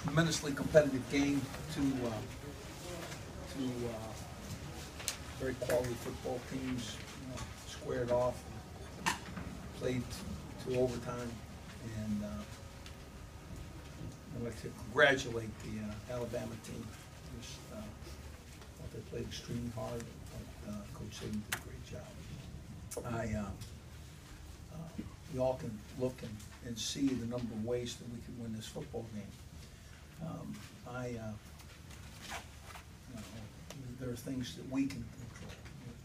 tremendously competitive game, two very quality football teams, squared off, played to overtime, and I'd like to congratulate the Alabama team. Just, thought they played extremely hard. Coach Saban did a great job. We all can look and see the number of ways that we could win this football game. There are things that we can control,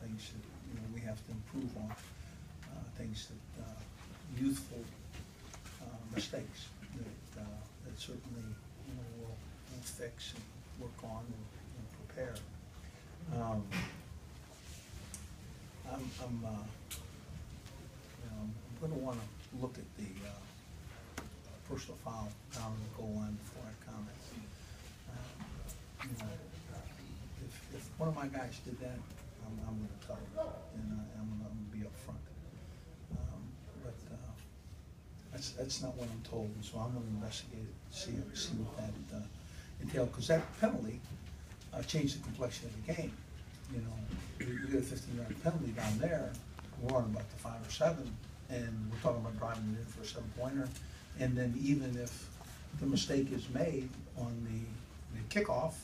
things that we have to improve on, things that youthful mistakes that certainly we'll fix and work on and prepare. I'm going to want to look at the personal foul down the goal line before I comment. If one of my guys did that, I'm going to tell them, and I'm going to be up front. But that's not what I'm told, and so I'm going to investigate it, see what that entailed, because that penalty changed the complexion of the game. We get a 15-yard penalty down there. We're on about the 5 or 7, and we're talking about driving it in for a 7-pointer. And then even if the mistake is made on the kickoff,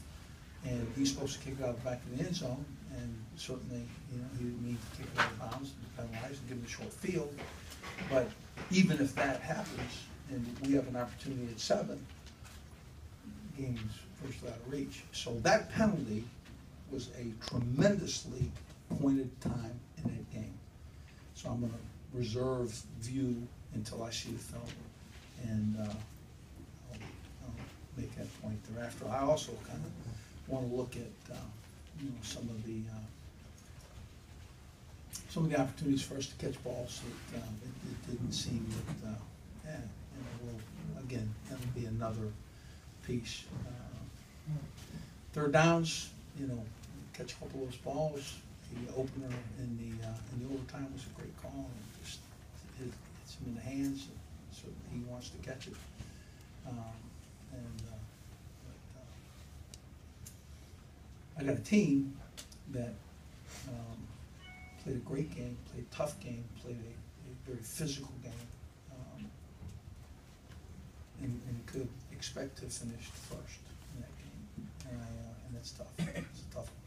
and he's supposed to kick it out the back of the end zone, and certainly he would need to kick it out of bounds and be penalized and give him a short field. But even if that happens, and we have an opportunity at 7, game's first out of reach. So that penalty was a tremendously pointed time in that game. So I'm going to reserve view until I see the film, and I'll make that point thereafter. I also kind of want to look at some of the opportunities for us to catch balls that it didn't seem that will again, that'll be another piece. Third downs, catch a couple of those balls. The opener in the overtime was a great call, and just hits him in the hands, and certainly he wants to catch it. I got a team that played a great game, played a tough game, played a very physical game, and could expect to finish first in that game. And that's tough. It's a tough one.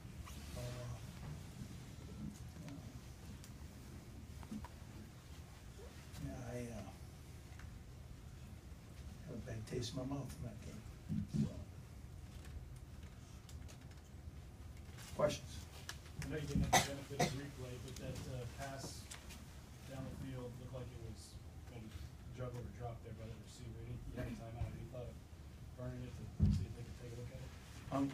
I have a bad taste in my mouth from that game. So. Questions? I know you didn't have the benefit of replay, but that pass down the field looked like it was maybe juggled or dropped there by the receiver. Any timeout? Any thought of burning it to see if they could take a look at it?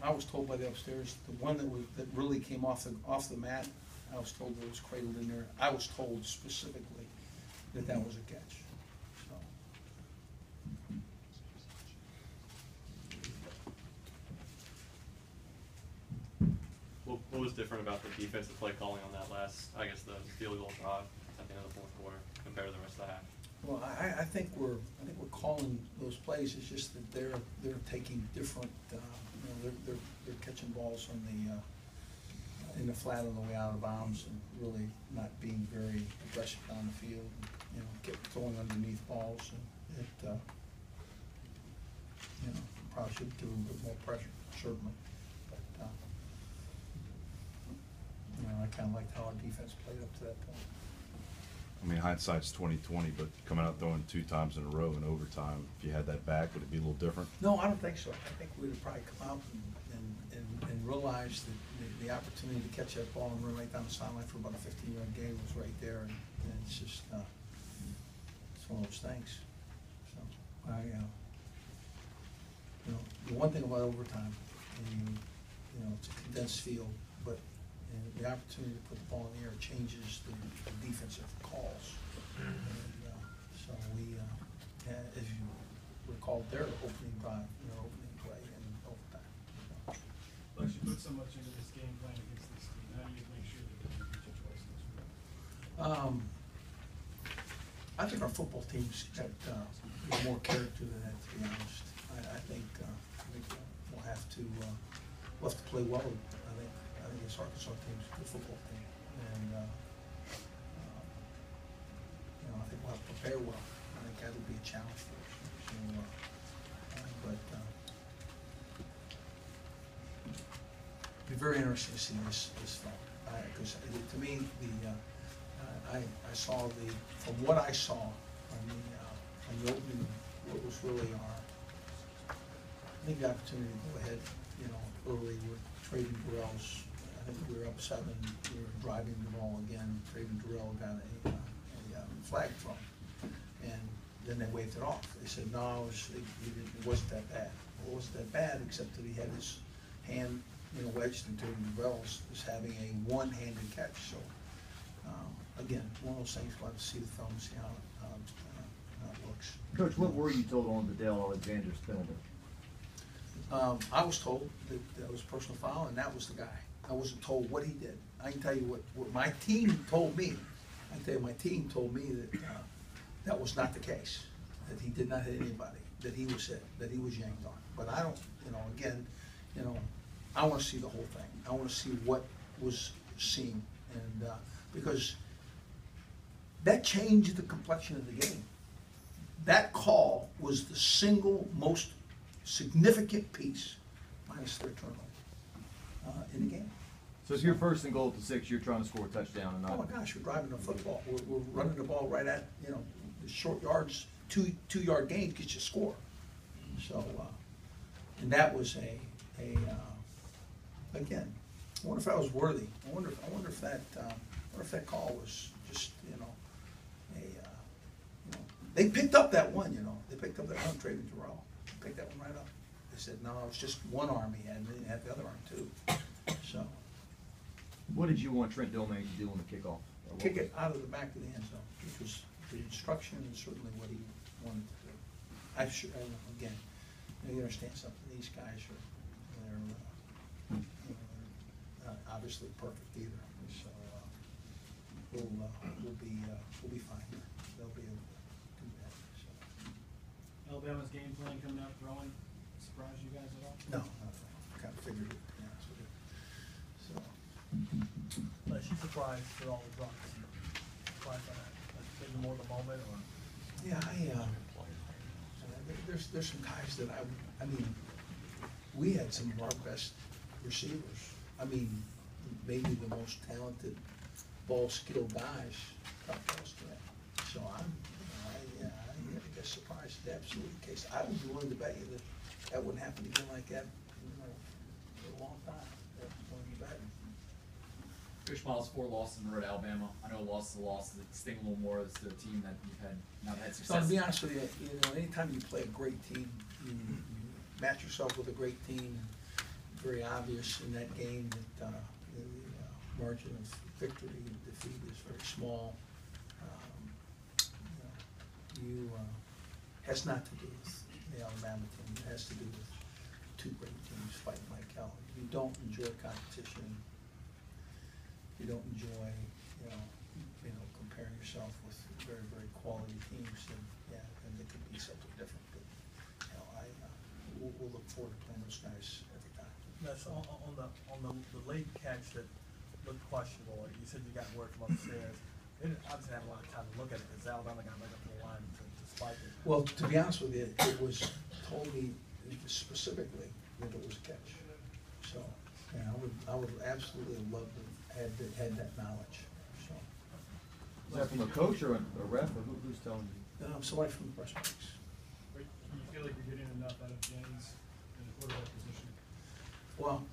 I was told by the upstairs, the one that really came off the mat, I was told that it was cradled in there. I was told specifically that was a catch. So. What was different about the defensive play calling on that last, I guess, the field goal drive at the end of the fourth quarter compared to the rest of the half? Well, I think we're calling those plays. It's just that they're taking different. They're catching balls on in the flat on the way out of bounds, and really not being very aggressive down the field. Throwing underneath balls, and it probably should do a bit more pressure, certainly. But I kind of liked how our defense played up to that point. I mean, hindsight's 20/20, but coming out throwing 2 times in a row in overtime, if you had that back, would it be a little different? No, I don't think so. I think we'd have probably come out and realized that the opportunity to catch that ball and run right down the sideline for about a 15-yard gain was right there, and it's just it's one of those things. So the one thing about overtime, it's a condensed field, but the opportunity to put the ball in the air changes the defensive calls. And so we, as you recall, their opening drive, opening play in overtime. Lex, you put so much into this game plan against this team. How do you make sure that they can beat you twice in this room? I think our football team's got more character than that, to be honest. I think we'll have to play well. I think this Arkansas team's a good football team, and you know, I think we'll have to prepare well. I think that'll be a challenge for us. So, but it'll be very interesting to see this film, because to me I saw from what I saw on the opening, what was really I think the opportunity to go ahead, you know, early with Traven Durrell's. I think we were up 7. We were driving the ball again. Traven Durrell got a flag thrown, and then they waved it off. They said no, it wasn't that bad. Well, it wasn't that bad except that he had his hand, you know, wedged into Durrell's, was having a one-handed catch. So again, one of those things. We'll have to see the film, see how it looks. Coach, what were you told on the Dale Alexander's penalty? I was told that was a personal foul, and that was the guy. I wasn't told what he did. I can tell you what my team told me. I can tell you my team told me that that was not the case, that he did not hit anybody, that he was hit, that he was yanked on. But I don't, you know, again, you know, I want to see the whole thing. I want to see what was seen, and because that changed the complexion of the game. That call was the single most significant piece, minus their turnover, in the game. So if you're first and goal at the 6, you're trying to score a touchdown and not. Oh my gosh, we're driving the football. We're running the ball right at, you know, the short yards, 2-yard gain gets you a score. So, and that was again, I wonder if that was worthy. I wonder if that call was just, you know, they picked up that one, you know. They picked up that one, Traven Durrell. They picked that one right up. They said, no, it's just one arm he had, and then he had the other arm too. So. What did you want Trent Dillman to do on the kickoff? Kick it out of the back of the end zone, which was the instruction and certainly what he wanted to do. Again, you understand something, these guys they're obviously perfect either, so we'll be fine here. They'll be able to do that, so. Alabama's game plan coming out throwing, surprise you guys at all? No, kind of figured it, yeah, that's what it, so. But she's surprised for all the drops. Surprised by that. That's maybe more the moment, or Yeah, there's some guys that I mean, we had some of our best receivers. I mean, maybe the most talented, ball-skilled guys got close to that. So I guess surprised is absolutely the case. I would be willing to bet you that wouldn't happen again like that, you know, for a long time. That's willing to bet. Coach Miles, 4 losses in a row to Alabama. I know a loss is a loss. Does it sting a little more as to a team that you've not had So success? to be honest with you, you know, anytime you play a great team, you match yourself with a great team. Very obvious in that game that the margin of victory and defeat is very small. Has not to do with the Alabama team. It has to do with 2 great teams fighting like hell. You don't enjoy competition. You don't enjoy, you know, comparing yourself with very, very quality teams, and it could be something different. But you know, we'll look forward to playing those guys every time. that's on the late catch that looked questionable. You said you got word from upstairs. They didn't obviously have a lot of time to look at it because Alabama got right up to the line to spike it. Well, to be honest with you, it was told me specifically that it was a catch. So, yeah, I would absolutely love to have had that knowledge, so. Is that from a coach or a ref, or who's telling you? Somebody from the press box. Do you feel like you're getting enough out of Jennings in the quarterback position? Well,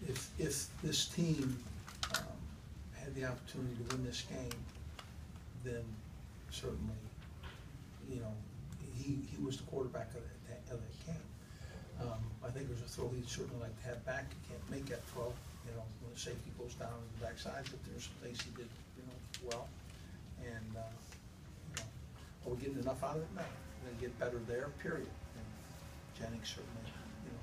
if this team had the opportunity to win this game, then certainly, you know, he was the quarterback of that game. I think there's a throw he'd certainly like to have back. He can't make that throw, you know, when the safety goes down on the backside, but there's some things he did, you know, well. And, you know, are we getting enough out of it? No. We're gonna get better there, period. And Jennings certainly, you know,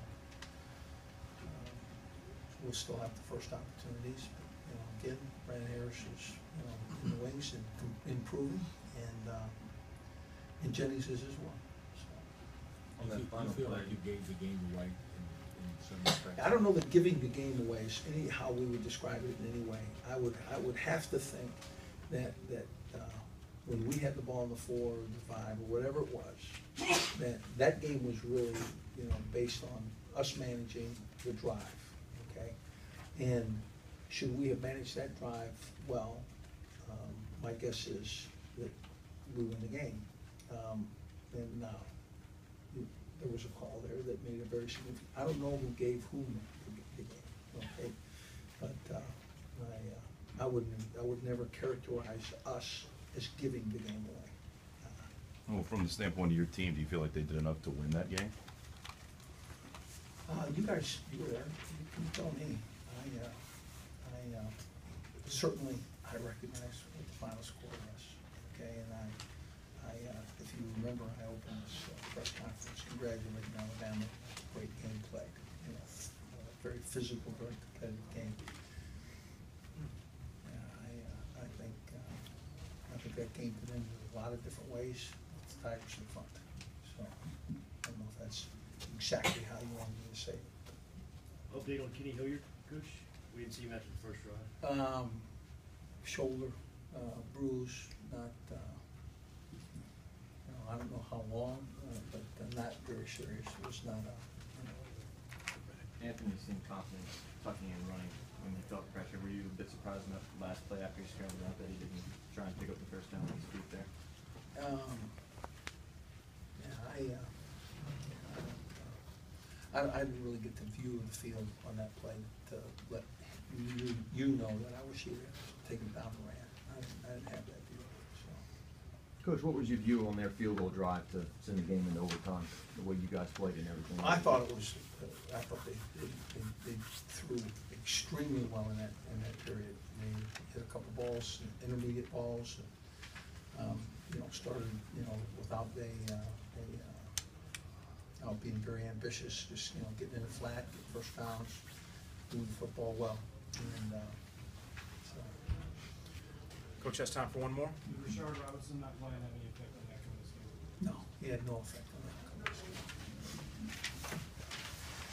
we'll still have the first opportunities, but, you know, again, Brandon Harris is, you know, in the wings and improving, and Jennings is as well. So. on that You final feel play. like you gave the game away in some respects? I don't know that giving the game away is any, how we would describe it in any way. I would have to think that, when we had the ball in the 4 or the 5 or whatever it was, that game was really, you know, based on us managing the drive, okay? And should we have managed that drive well, my guess is that we win the game. And now, there was a call there that made it very significant. I don't know who gave whom the game, okay? But I would never characterize us as giving the game away. Well, from the standpoint of your team, do you feel like they did enough to win that game? You guys, you were there, you can tell me. Certainly, I recognize what the final score was, okay? And if you remember, I opened this press conference congratulating Alabama, great game played, you know, very physical, very competitive game. Yeah, I think that game could end in a lot of different ways with the Tigers in front. So, I don't know if that's exactly how you wanted me to say it. Update on Kenny Hilliard, Coach? We didn't see him after the first drive. Shoulder, bruise, not, I don't know how long, but not very serious. It was not Anthony seemed confident tucking and running when he felt pressure. Were you a bit surprised in that last play after he scrambled out that he didn't try and pick up the first down on his feet there? I didn't really get the view of the field on that play to let you know that I was here, taken down and ran. I didn't have that view, so. Coach, what was your view on their field goal drive to send the game into overtime, the way you guys played and everything? I thought it was, I thought they threw extremely well in that period. They hit a couple balls, intermediate balls, you know, started, you know, without being very ambitious, just, you know, getting in the flat, getting first downs, doing football well, and, so. Coach, has time for one more? Did Rashard Robinson not playing have any effect on that kind of game? No, he had no effect on